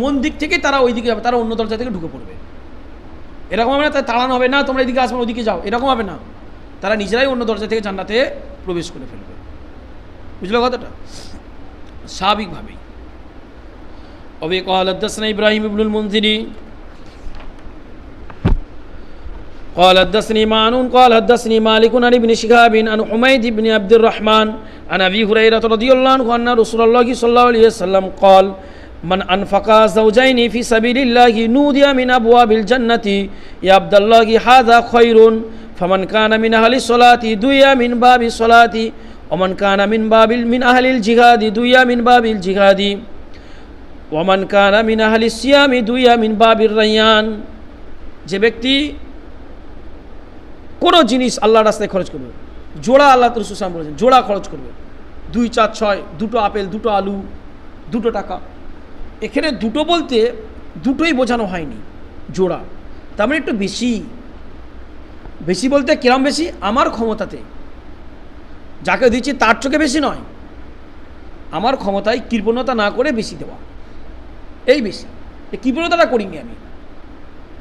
মন দিক থেকে তারা ওই দিকে যাবে, তারা অন্য দরজা থেকে ঢুকে পড়বে। এরকম হবে না তারা তাড়ানো হবে, না তোমরা এদিকে আসবে ওইদিকে যাও, এরকম হবে না। তারা নিজেরাই অন্য দরজা থেকে জান্নাতে প্রবেশ করে ফেলবে। বুঝলো কথাটা? স্বাভাবিকভাবেই। অবে قال حدثنا إبراهيم بن المنذر قال حدثني معن قال حدثني مالك عن ابن شهاب عن حميد بن عبد الرحمن عن أبي هريرة رضي الله عنه أن رسول الله صلى الله عليه وسلم قال من أنفق زوجين في سبيل الله نودي من أبواب الجنة يا عبد الله هذا خير فمن كان من أهل الصلاة دعي من باب الصلاة ومن كان من أهل الجهاد دعي من باب الجهاد ومن كان من أهل الصيام دعي من باب الريان। যে ব্যক্তি কোনো জিনিস আল্লাহর রাস্তায় খরচ করবে, জোড়া, আল্লাহ রাসূল সাল্লাল্লাহু আলাইহি ওয়াসাল্লাম বলেছেন জোড়া খরচ করবে, 2, 4, 6, 2টো আপেল, 2টো আলু, 2টো টাকা। এখানে দুটো বলতে দুটোই বোঝানো হয়নি, জোড়া, তার মানে একটু বেশি। বেশি বলতে কিরম বেশি? আমার ক্ষমতাতে যাকে দিচ্ছি তার চোখে বেশি নয়, আমার ক্ষমতায় কৃপণতা না করে বেশি দেওয়া, এই বেশি। এই কৃপণতাটা করিনি আমি।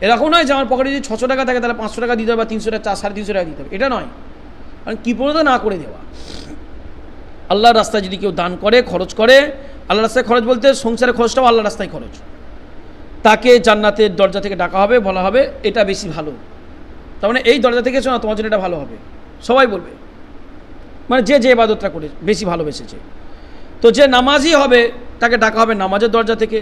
এরকম নয় যে আমার পকেটে যদি 600 টাকা থাকে তাহলে 500 টাকা দিতে হবে, বা 300 টাকা, 350 টাকা দিতে হবে, এটা নয়। কারণ কৃপণতা না করে দেওয়া। আল্লাহর রাস্তায় যদি কেউ দান করে, খরচ করে, আল্লাহর রাস্তায় খরচ বলতে সংসারের খরচটাও আল্লাহর রাস্তায় খরচ, তাকে জান্নাতের দরজা থেকে ডাকা হবে, বলা হবে এটা বেশি ভালো। তার মানে এই দরজা থেকে শোনা তোমার জন্য এটা ভালো হবে, সবাই বলবে। মানে যে যে ইবাদতটা করে বেশি ভালোবেসেছে। তো যে নামাজি হবে তাকে ডাকা হবে নামাজের দরজা থেকে,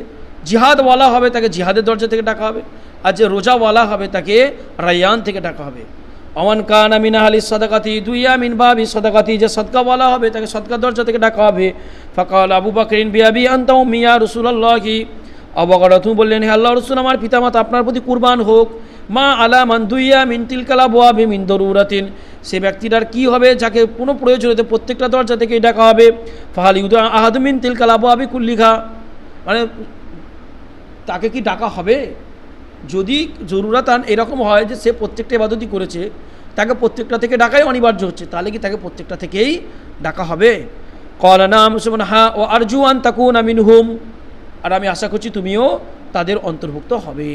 জিহাদওয়ালা হবে তাকে জিহাদের দরজা থেকে ডাকা হবে, আর যে রোজাওয়ালা হবে তাকে রায়্যান থেকে ডাকা হবে। অমান কানা মিন আহলি সাদাকাতি দুইয়া মিন বাবি সাদাকাতি, যে সদকাওয়ালা হবে তাকে সদকার দরজা থেকে ডাকা হবে। ফাকাল আবু বকরিন বিআবি আনতা উম্মি ইয়া রাসূলুল্লাহি, আবু বকর রাসূল বললেন হে আল্লাহর রাসূল আমার পিতামাতা আপনার প্রতি কুরবান হোক। মা আলা মান দুইয়া মিন তিলকাল আবওয়াবি মিন দরুরাতিন, সে ব্যক্তিটার কি হবে যাকে কোনো প্রয়োজনীয়তে প্রত্যেকটা দরজা থেকে ডাকা হবে। ফাহাল ইউদা আহাদু মিন তিলকাল আবওয়াবি কুল্লিহা, মানে তাকে কি ডাকা হবে? যদি জরুরাতান এরকম হয় যে সে প্রত্যেকটা ইবাদতই করেছে, তাকে প্রত্যেকটা থেকে ডাকাই অনিবার্য হচ্ছে, তাহলে কি তাকে প্রত্যেকটা থেকেই ডাকা হবে? ক্বালা নাম, হ্যাঁ, ও আরজু আন তাকুনা মিনহুম, আর আমি আশা করছি তুমিও তাদের অন্তর্ভুক্ত হবে।